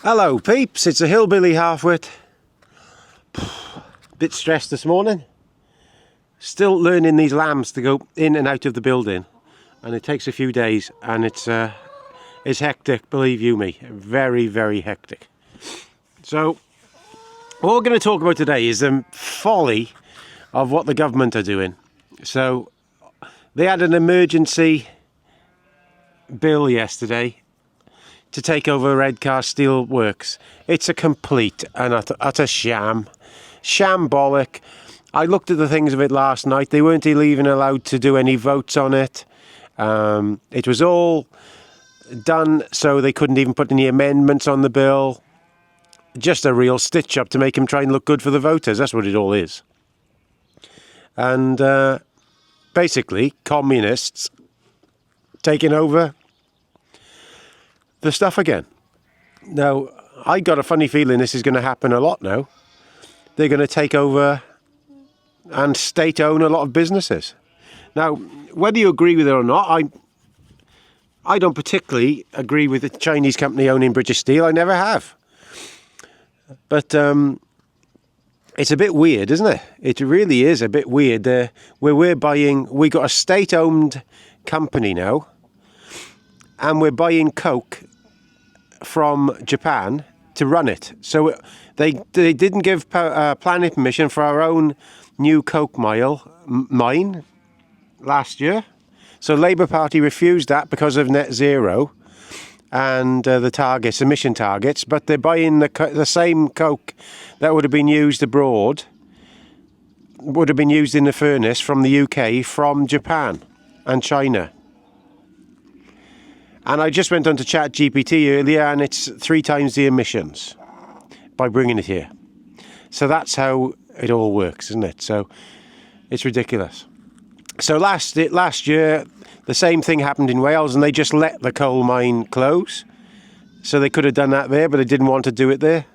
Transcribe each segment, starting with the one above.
Hello peeps, it's a hillbilly halfwit. Bit stressed this morning. Still learning these lamps to go in and out of the building, and it takes a few days, and it's hectic, believe you me. Very, very hectic. So what we're going to talk about today is the folly of what the government are doing. So they had an emergency bill yesterday to take over Redcar steelworks. It's a complete and utter shambolic. I looked at the things of it last night. They weren't even allowed to do any votes on it. It was all done so they couldn't even put any amendments on the bill. Just a real stitch up to make him try and look good for the voters. That's what it all is. And basically, communists taking over the stuff again. Now, I got a funny feeling this is going to happen a lot now. They're going to take over and state-own a lot of businesses. Now, whether you agree with it or not, I don't particularly agree with the Chinese company owning British Steel. I never have. But it's a bit weird, isn't it? It really is a bit weird. We got a state-owned company now, and we're buying coke from Japan to run it. So they didn't give planning permission for our own new coke mine last year. So Labour Party refused that because of net zero and the emission targets. But they're buying the same coke that would have been used abroad, would have been used in the furnace from the UK, from Japan and China. And I just went on to ChatGPT earlier, and it's 3 times the emissions by bringing it here. So that's how it all works, isn't it? So it's ridiculous. So last year, the same thing happened in Wales, and they just let the coal mine close. So they could have done that there, but they didn't want to do it there.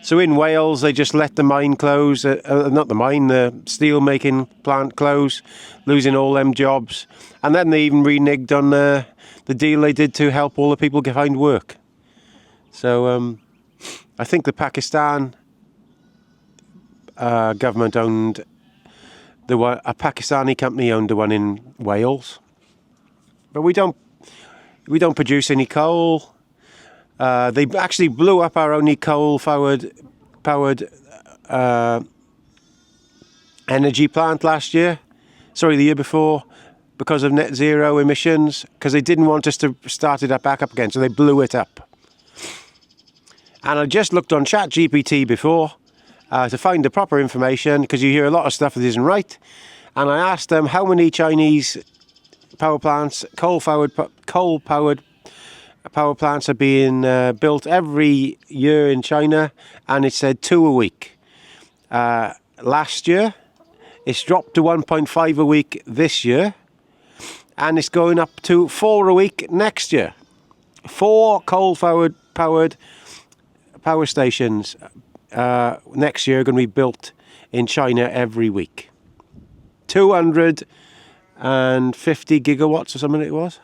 So in Wales, they just let the mine close, the steel-making plant close, losing all them jobs. And then they even reneged on the deal they did to help all the people find work. So I think the Pakistan government owned a Pakistani company owned the one in Wales. But we don't produce any coal. They actually blew up our only coal-powered energy plant last year. Sorry, the year before, because of net zero emissions, because they didn't want us to start it back up again, so they blew it up. And I just looked on ChatGPT before to find the proper information, because you hear a lot of stuff that isn't right. And I asked them how many Chinese power plants, coal-powered power plants are being built every year in China, and it said 2 a week. Last year, it's dropped to 1.5 a week this year, and it's going up to 4 a week next year. 4 coal-powered power stations next year are going to be built in China every week. 250 gigawatts or something it was.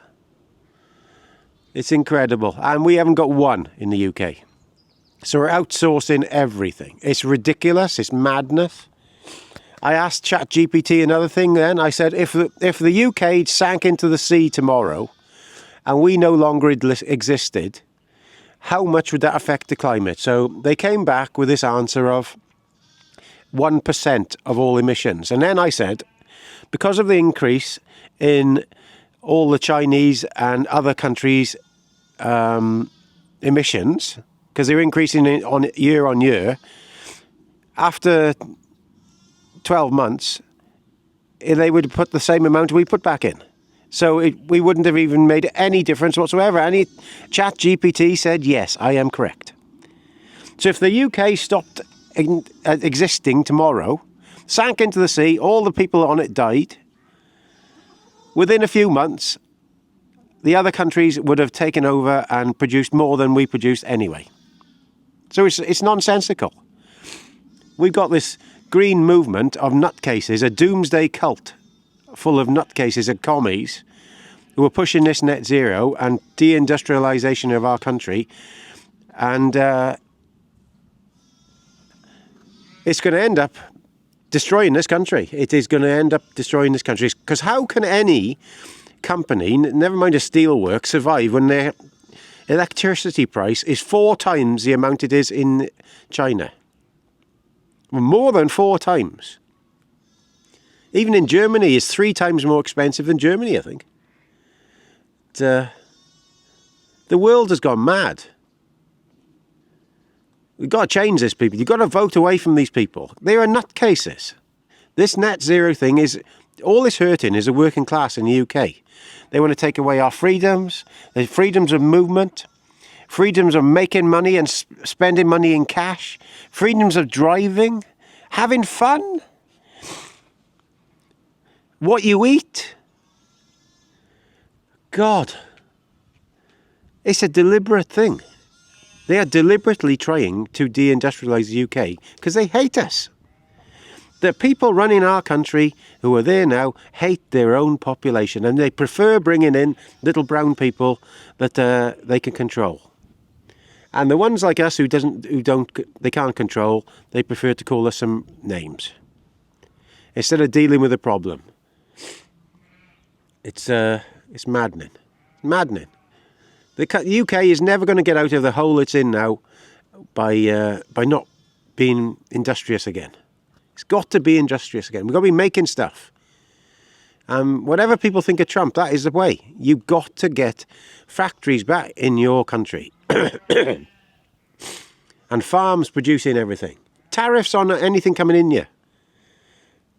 It's incredible. And we haven't got one in the UK. So we're outsourcing everything. It's ridiculous. It's madness. I asked ChatGPT another thing then. I said, if the UK sank into the sea tomorrow and we no longer existed, how much would that affect the climate? So they came back with this answer of 1% of all emissions. And then I said, because of the increase in all the Chinese and other countries' emissions, because they're increasing on year, after 12 months, they would put the same amount we put back in. So we wouldn't have even made any difference whatsoever. And ChatGPT said, yes, I am correct. So if the UK stopped existing tomorrow, sank into the sea, all the people on it died, within a few months, the other countries would have taken over and produced more than we produced anyway. So it's nonsensical. We've got this green movement of nutcases, a doomsday cult full of nutcases and commies who are pushing this net zero and deindustrialization of our country And it's going to end up destroying this country. It is going to end up destroying this country. Because how can any company, never mind a steelworks, survive when their electricity price is 4 times the amount it is in China? More than 4 times. Even in Germany, it's 3 times more expensive than Germany, I think. The world has gone mad. We've got to change this, people. You've got to vote away from these people. They are nutcases. This net zero thing is, all it's hurting is the working class in the UK. They want to take away our freedoms, the freedoms of movement, freedoms of making money and spending money in cash, freedoms of driving, having fun, what you eat. God, it's a deliberate thing. They are deliberately trying to deindustrialise the UK because they hate us. The people running our country who are there now hate their own population, and they prefer bringing in little brown people that they can control. And the ones like us they can't control, they prefer to call us some names instead of dealing with the problem. It's maddening. Maddening. The UK is never going to get out of the hole it's in now by not being industrious again. It's got to be industrious again. We've got to be making stuff. Whatever people think of Trump, that is the way. You've got to get factories back in your country. And farms producing everything. Tariffs on anything coming in here.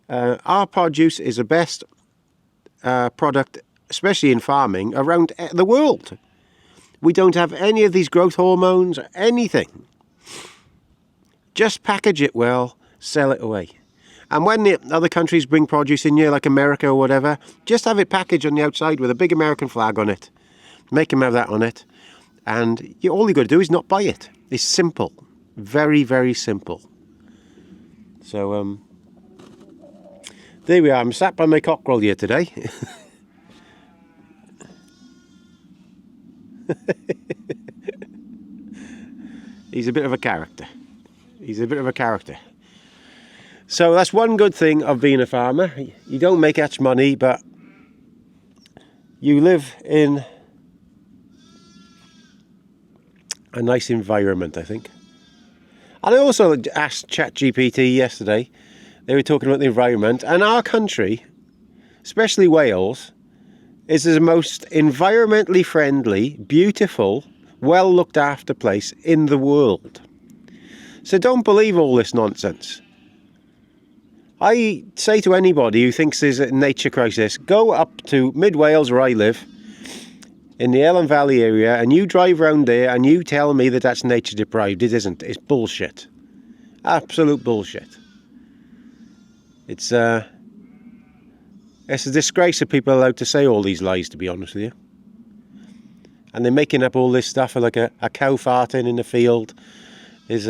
Our produce is the best product, especially in farming, around the world. We don't have any of these growth hormones or anything. Just package it well, sell it away. And when the other countries bring produce in here, like America or whatever, just have it packaged on the outside with a big American flag on it. Make them have that on it. And all you got to do is not buy it. It's simple. Very, very simple. So, there we are. I'm sat by my cockerel here today. He's a bit of a character. So that's one good thing of being a farmer. You don't make much money, but you live in a nice environment, I think. And I also asked ChatGPT yesterday. They were talking about the environment, and our country, especially Wales, is the most environmentally friendly, beautiful, well looked after place in the world. So don't believe all this nonsense. I say to anybody who thinks there's a nature crisis, go up to mid Wales where I live, in the Ellen Valley area, and you drive around there and you tell me that that's nature deprived. It isn't. It's bullshit. Absolute bullshit. It's a disgrace that people are allowed to say all these lies, to be honest with you. And they're making up all this stuff, like a cow farting in the field is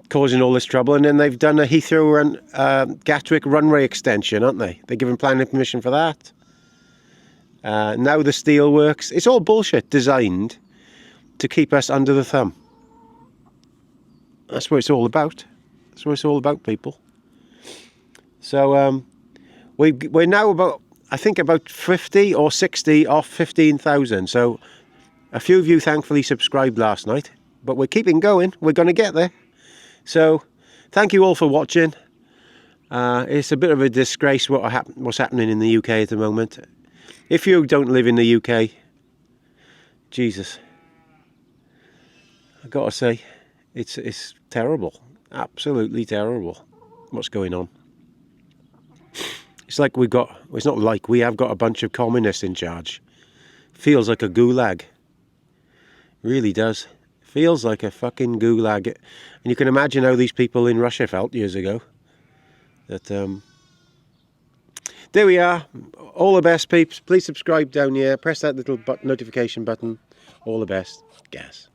causing all this trouble. And then they've done a Heathrow Gatwick runway extension, aren't they? They're giving planning permission for that. Now the steelworks. It's all bullshit designed to keep us under the thumb. That's what it's all about. That's what it's all about, people. So we're now about 50 or 60 off 15,000. So a few of you thankfully subscribed last night, but we're keeping going. We're going to get there. So thank you all for watching. It's a bit of a disgrace what's happening in the UK at the moment. If you don't live in the UK, Jesus, I've got to say, it's terrible. Absolutely terrible what's going on. It's like we have got a bunch of communists in charge. Feels like a gulag. Really does. Feels like a fucking gulag. And you can imagine how these people in Russia felt years ago. That there we are. All the best, peeps. Please subscribe down here. Press that little notification button. All the best. Gas.